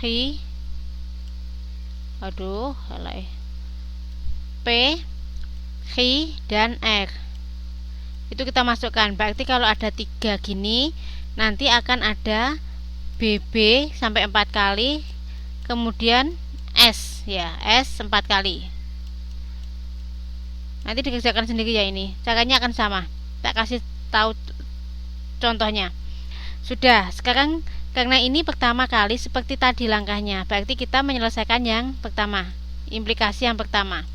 P, Q, dan R. Itu kita masukkan. Berarti kalau ada 3 gini, nanti akan ada BB sampai 4 kali, kemudian S ya, S 4 kali. Nanti dikerjakan sendiri ya, ini caranya akan sama, tak kasih tahu contohnya. Sudah, sekarang karena ini pertama kali seperti tadi langkahnya, berarti kita menyelesaikan yang pertama, implikasi yang pertama.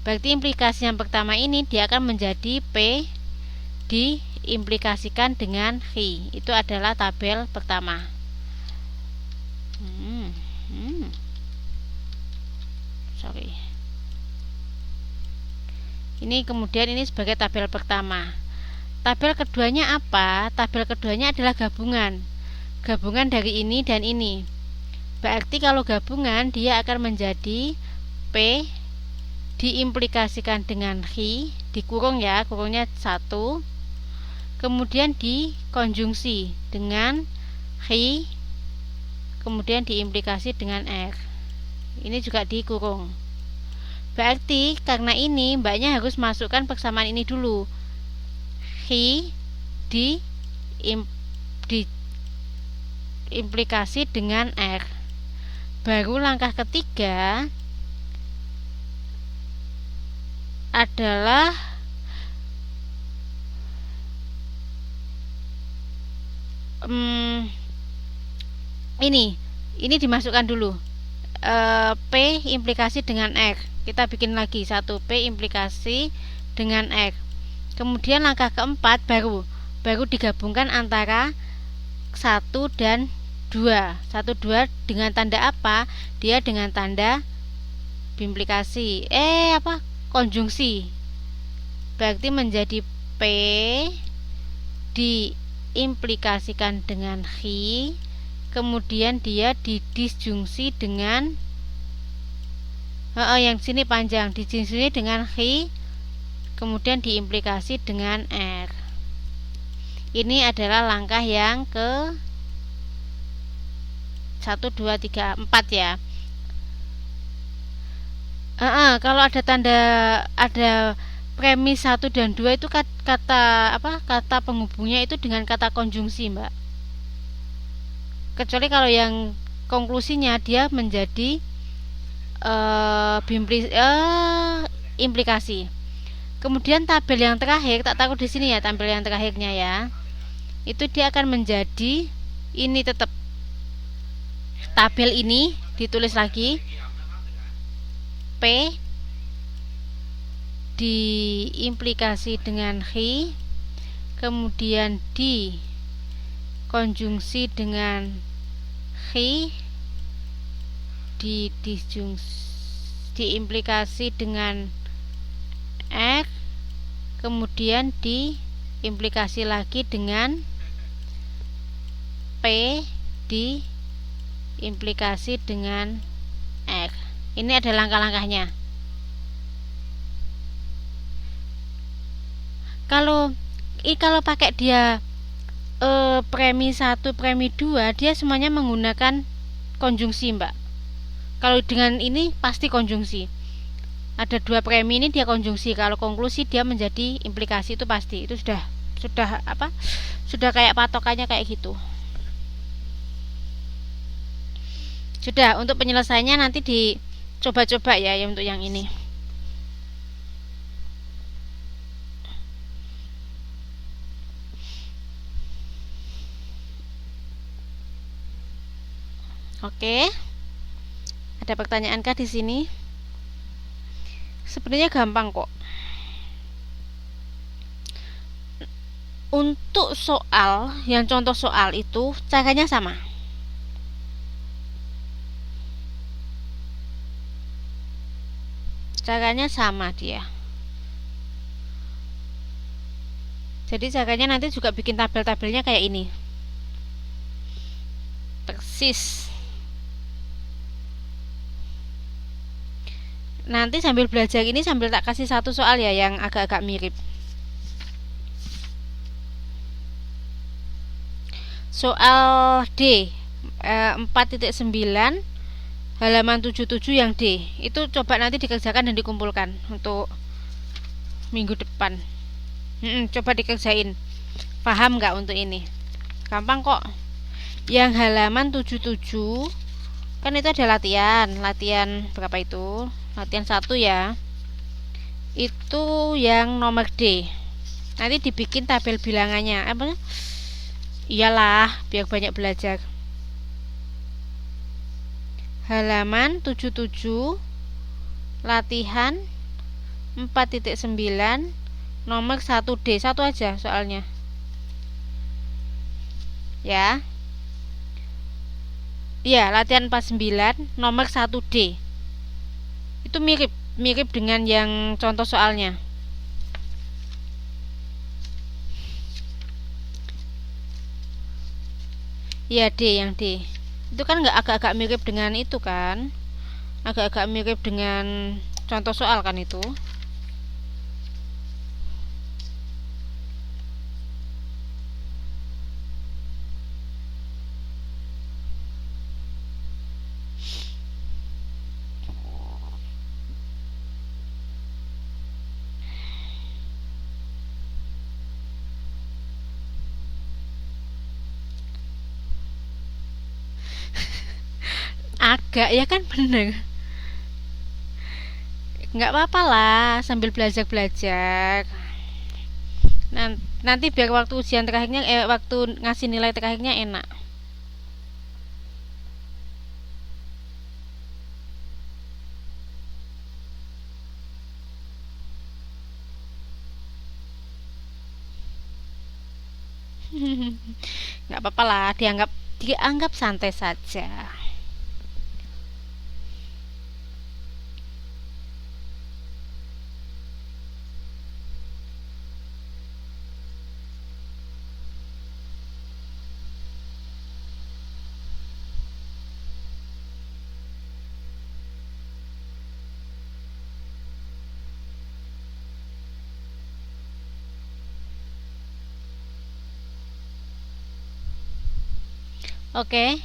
Berarti implikasi yang pertama ini dia akan menjadi P diimplikasikan dengan Q. Itu adalah tabel pertama. Sorry. Ini kemudian ini sebagai tabel pertama. Tabel keduanya apa? Tabel keduanya adalah gabungan. Gabungan dari ini dan ini. Berarti kalau gabungan dia akan menjadi P diimplikasikan dengan Q, dikurung ya, kurungnya 1. Kemudian dikonjungsi dengan Q, kemudian diimplikasi dengan R. Ini juga dikurung. Berarti karena ini mbaknya harus masukkan persamaan ini dulu. Q diimplikasi dengan R. Baru langkah ketiga adalah ini dimasukkan dulu. P implikasi dengan R. Kita bikin lagi 1 P implikasi dengan R. Kemudian langkah keempat baru digabungkan antara 1 dan 2. 1 2 dengan tanda apa? Dia dengan tanda implikasi. Konjungsi. Berarti menjadi P diimplikasikan dengan Q, kemudian dia didisjungsi dengan yang sini panjang, didisjungsi dengan Q, kemudian diimplikasi dengan R. Ini adalah langkah yang ke 1 2 3 4 ya. Kalau ada tanda, ada premis 1 dan 2 itu kata penghubungnya itu dengan kata konjungsi, Mbak. Kecuali kalau yang konklusinya dia menjadi implikasi. Kemudian tabel yang terakhir, tak taruh di sini ya, tabel yang terakhirnya ya. Itu dia akan menjadi ini, tetap tabel ini ditulis lagi P diimplikasi dengan Q, kemudian dikonjungsi dengan Q, diimplikasi dengan R, kemudian diimplikasi lagi dengan P diimplikasi dengan R. Ini ada langkah-langkahnya. Kalau pakai dia premi 1, premi 2, dia semuanya menggunakan konjungsi, Mbak. Kalau dengan ini pasti konjungsi. Ada 2 premi ini dia konjungsi. Kalau konklusi dia menjadi implikasi, itu pasti. Itu sudah kayak patokannya kayak gitu. Sudah, untuk penyelesaiannya nanti dicoba-coba ya untuk yang ini. Oke. Ada pertanyaankah di sini? Sebenarnya gampang kok. Untuk soal, yang contoh soal itu caranya sama. Caranya sama dia. Jadi caranya nanti juga bikin tabel-tabelnya kayak ini. Persis. Nanti sambil belajar ini sambil tak kasih satu soal ya yang agak-agak mirip. Soal D 4.9 halaman 77 yang D. Itu coba nanti dikerjakan dan dikumpulkan untuk minggu depan. Coba dikerjain. Paham nggak untuk ini? Gampang kok. Yang halaman 77 kan itu ada latihan berapa itu? Latihan 1 ya. Itu yang nomor D. Nanti dibikin tabel bilangannya. Apa? Iyalah, biar banyak belajar. Halaman 77 latihan 4.9 nomor 1D. Satu aja soalnya. Ya. Iya, latihan 49 nomor 1D. Itu mirip dengan yang contoh soalnya. Iya, D, yang D. Itu kan nggak agak-agak mirip dengan itu kan? Agak-agak mirip dengan contoh soal kan itu. Agak ya kan bener. Nggak apa-apa lah sambil belajar. Nanti biar waktu ujian terakhirnya waktu ngasih nilai terakhirnya enak. Nggak apa-apa lah, dianggap santai saja. Oke.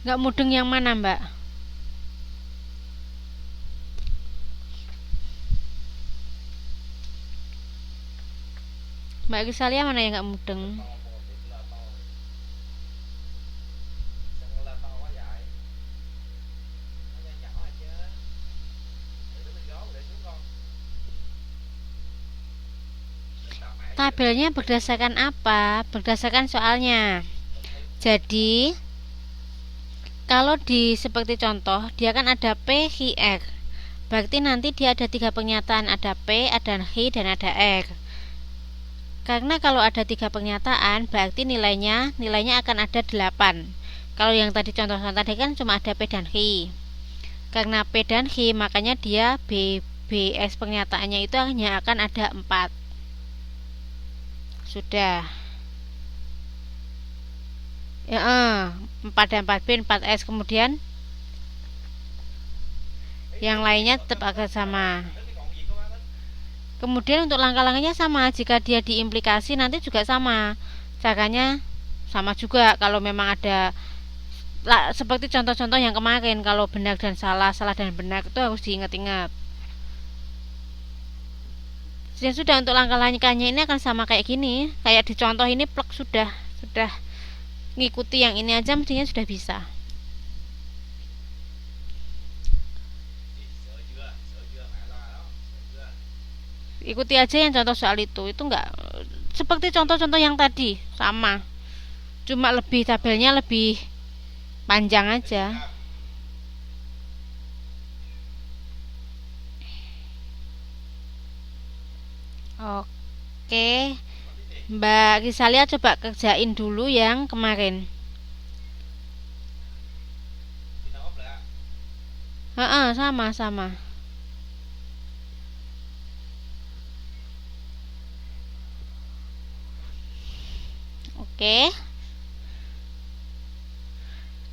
Nggak mudeng yang mana, Mbak? Mbak Risalia mana yang nggak mudeng? Tabelnya berdasarkan apa? Berdasarkan soalnya. Jadi, kalau di seperti contoh, dia kan ada P, Q, R. Berarti nanti dia ada 3 pernyataan, ada P, ada Q, dan ada R. Karena kalau ada 3 pernyataan, berarti nilainya akan ada 8. Kalau yang tadi contoh tadi kan cuma ada P dan Q. Karena P dan Q, makanya dia BS pernyataannya itu hanya akan ada 4. Sudah. Ya, 4 dan 4B, 4S. Kemudian yang lainnya tetap akan sama. Kemudian untuk langkah-langkahnya sama. Jika dia diimplikasi nanti juga sama. Caranya sama juga. Kalau memang ada seperti contoh-contoh yang kemarin, kalau benar dan salah dan benar itu harus diingat-ingat. Ya sudah, untuk langkah-langkahnya ini akan sama kayak gini. Kayak di contoh ini plek sudah ngikuti yang ini aja mestinya sudah bisa. Ikuti aja yang contoh soal itu enggak seperti contoh-contoh yang tadi, sama. Cuma tabelnya lebih panjang aja. Oke, Mbak Risalia coba kerjain dulu yang kemarin. Sama. Oke.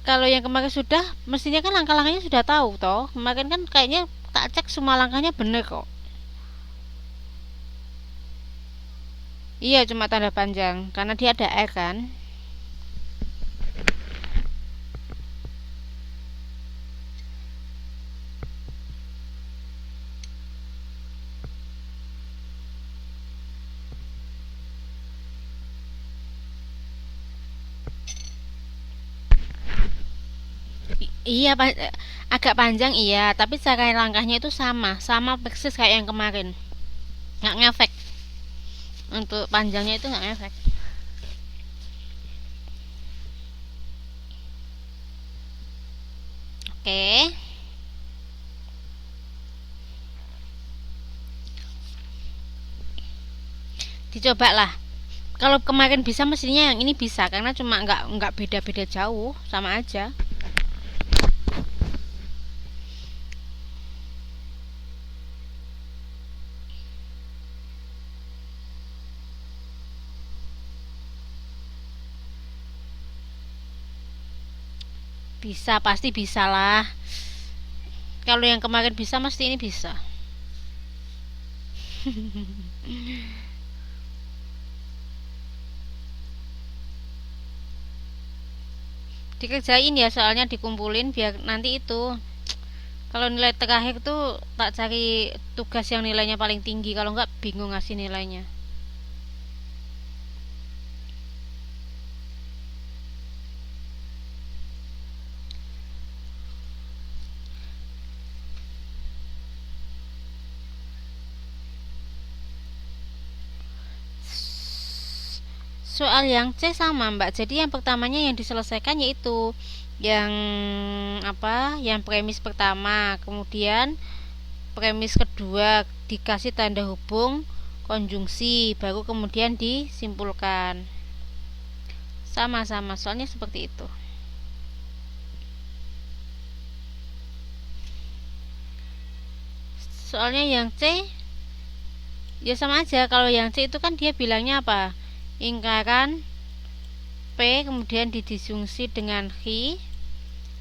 Kalau yang kemarin sudah, mestinya kan langkah-langkahnya sudah tahu toh. Kemarin kan kayaknya tak cek semua langkahnya bener kok. Iya, cuma tanda panjang karena dia ada R kan. Iya, agak panjang iya, tapi cara langkahnya itu sama persis kayak yang kemarin. Nggak ngefek. Untuk panjangnya itu nggak ngefek. Oke. Dicoba lah. Kalau kemarin bisa, mestinya yang ini bisa karena cuma nggak beda-beda jauh, sama aja. Bisa, pasti bisa lah. Kalau yang kemarin bisa, mesti ini bisa. Dikerjain ya, soalnya dikumpulin biar nanti itu. Kalau nilai terakhir tuh tak cari tugas yang nilainya paling tinggi, kalau nggak bingung ngasih nilainya. Soal yang C sama Mbak. Jadi yang pertamanya yang diselesaikan yaitu yang apa? Yang premis pertama, kemudian premis kedua dikasih tanda hubung konjungsi, baru kemudian disimpulkan. Sama-sama, soalnya seperti itu. Soalnya yang C ya sama aja. Kalau yang C itu kan dia bilangnya apa? Lingkaran P kemudian didisjungsi dengan Hi.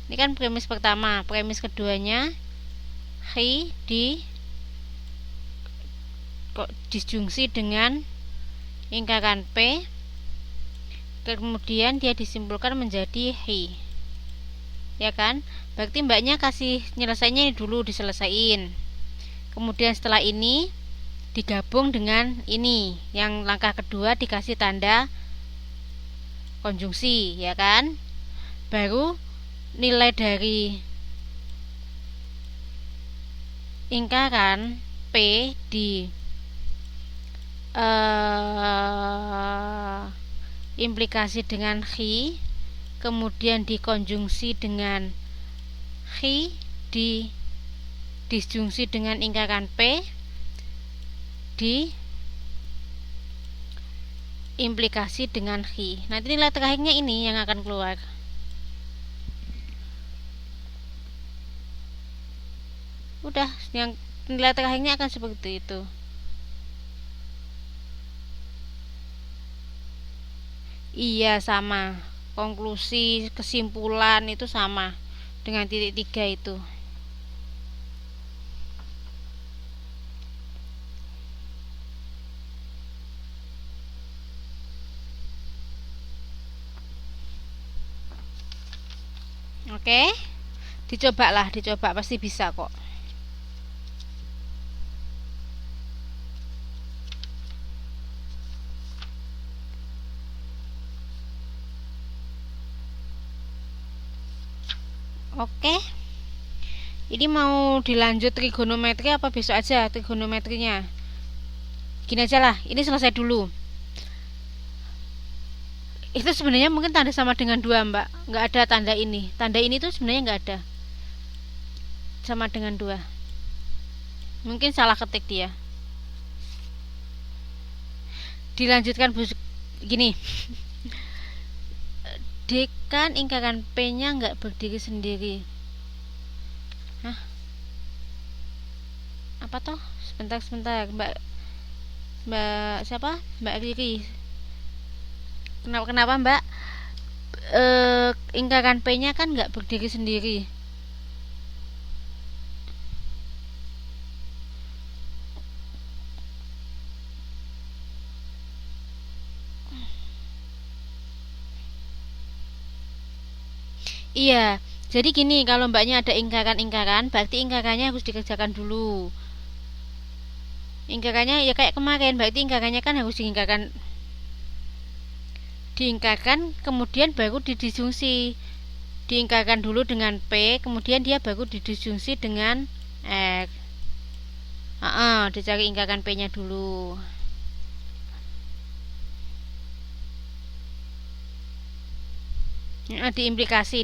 Ini kan premis pertama. Premis keduanya Hi disjungsi dengan lingkaran P, kemudian dia disimpulkan menjadi Hi, ya kan? Berarti mbaknya kasih nyelesainya ini dulu, diselesain. Kemudian setelah ini digabung dengan ini, yang langkah kedua dikasih tanda konjungsi, ya kan? Baru nilai dari lingkaran P di implikasi dengan Hi, kemudian dikonjungsi dengan Hi, disjungsi dengan lingkaran P, di implikasi dengan Hi. Nanti nilai terakhirnya ini yang akan keluar. Udah, yang nilai terakhirnya akan seperti itu. Iya, sama. Konklusi, kesimpulan itu sama dengan titik 3 itu. Oke, dicoba pasti bisa kok. Oke, ini mau dilanjut trigonometri apa besok aja trigonometrinya? Gini aja lah, ini selesai dulu. Itu sebenarnya mungkin tanda sama dengan 2 mbak, nggak ada tanda ini. Tanda ini tuh sebenarnya nggak ada, sama dengan 2. Mungkin salah ketik dia. Dilanjutkan gini. D kan lingkaran P nya nggak berdiri sendiri. Hah? Apa toh? Sebentar mbak siapa? Mbak Riri. Kenapa mbak? Lingkaran P nya kan nggak berdiri sendiri. Iya, jadi gini, kalau mbaknya ada ingkaran-ingkaran, berarti ingkarannya harus dikerjakan dulu. Ingkarannya ya kayak kemarin, berarti ingkarannya kan harus diingkarkan, kemudian baru didisjungsi. Diingkarkan dulu dengan P, kemudian dia baru didisjungsi dengan X. Dicari ingkaran P-nya dulu. Diimplikasi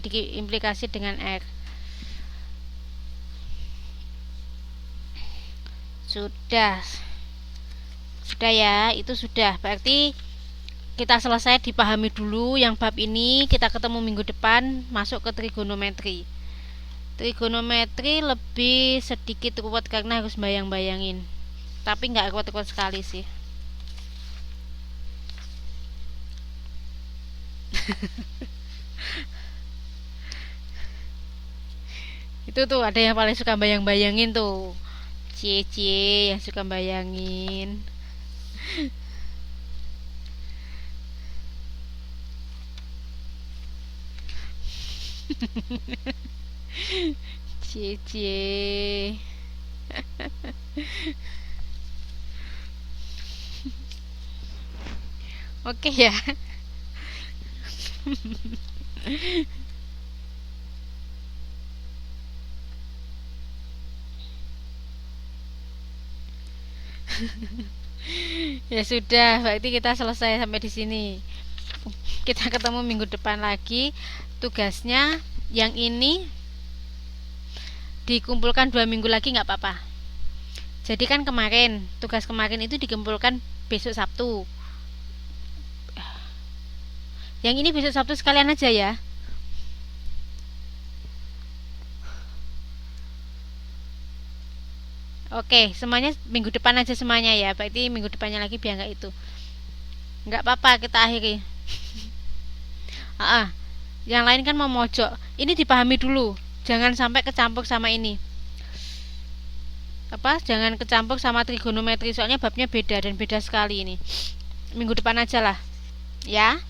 dengan X. Sudah. Sudah ya, itu sudah. Berarti kita selesai dipahami dulu yang bab ini. Kita ketemu minggu depan masuk ke trigonometri. Trigonometri lebih sedikit ruwet karena harus bayang-bayangin. Tapi nggak ruwet-ruwet sekali sih. Itu tuh ada yang paling suka bayang-bayangin tuh. Cie-cie yang suka bayangin. Cie-cie. Oke ya. Ya sudah, berarti kita selesai sampai di sini. Kita ketemu minggu depan lagi. Tugasnya yang ini dikumpulkan 2 minggu lagi nggak apa-apa. Jadi kan kemarin, tugas kemarin itu dikumpulkan besok Sabtu. Yang ini besok Sabtu sekalian aja ya. Oke, semuanya minggu depan aja semuanya ya. Berarti minggu depannya lagi biar nggak itu. Nggak apa-apa, kita akhiri. Yang lain kan mau mojok. Ini dipahami dulu. Jangan sampai kecampur sama ini. Jangan kecampur sama trigonometri, soalnya babnya beda dan beda sekali ini. Minggu depan aja lah. Ya.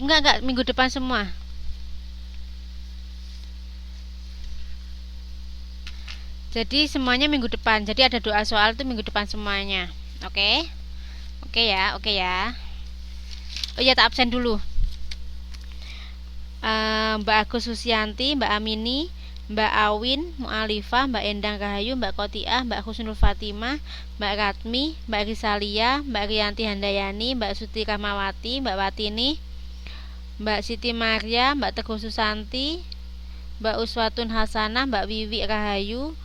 Enggak minggu depan semua. Jadi semuanya minggu depan. Jadi ada doa soal itu minggu depan semuanya. Oke? Oke ya, oke ya. Oh iya, tak absen dulu. Mbak Agus Susianti, Mbak Amini, Mbak Awin, Mu'alifah, Mbak Endang Rahayu, Mbak Kotiah, Mbak Husnul Fatimah, Mbak Ratmi, Mbak Risalia, Mbak Rianti Handayani, Mbak Suti Rahmawati, Mbak Watini, Mbak Siti Maria, Mbak Teguh Susanti, Mbak Uswatun Hasanah, Mbak Wiwi Rahayu,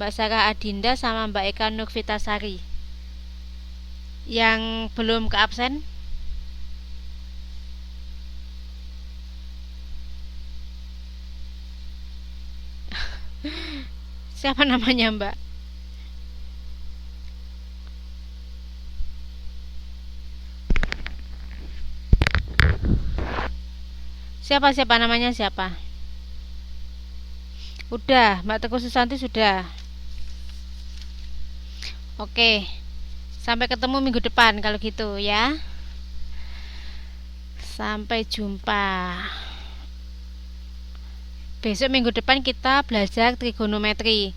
Mbak Sarah Adinda, sama Mbak Eka Nurvitasari. Yang belum ke absen? Siapa namanya Mbak? Siapa namanya siapa? Udah, Mbak Teguh Susanti sudah. Oke. Sampai ketemu minggu depan kalau gitu ya. Sampai jumpa. Besok minggu depan kita belajar trigonometri.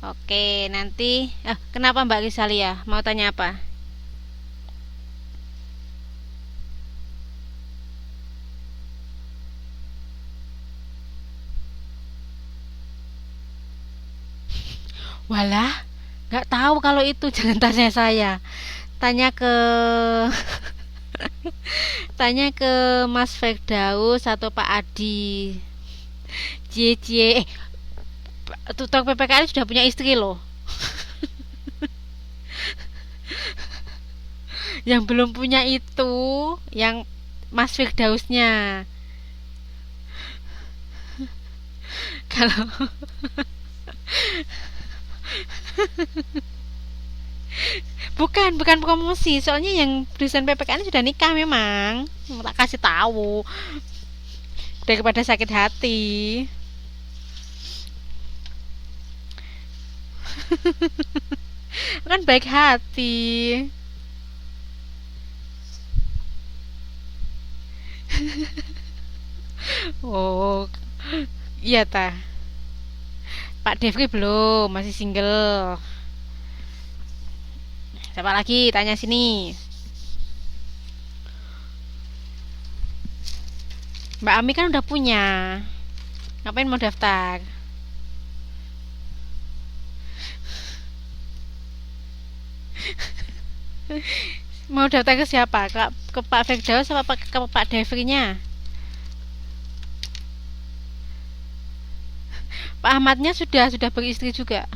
Oke, nanti kenapa Mbak Risalia? Mau tanya apa? Walah, nggak tahu kalau itu. Jangan tanya saya. Tanya ke tanya ke Mas Firdaus atau Pak Adi. Cie, tutor PPKN sudah punya istri loh. Yang belum punya itu yang Mas Firdausnya. Kalau bukan promosi, soalnya yang dosen PPKN sudah nikah memang. Tak kasih tahu daripada sakit hati. Kan baik hati. Oh, iya ta. Pak Devri belum, masih single. Siapa lagi? Tanya sini. Mbak Ami kan udah punya. Ngapain mau daftar? Mau daftar ke siapa? Ke Pak Firdaus apa ke Pak Devrinya? Pak Ahmadnya sudah beristri juga.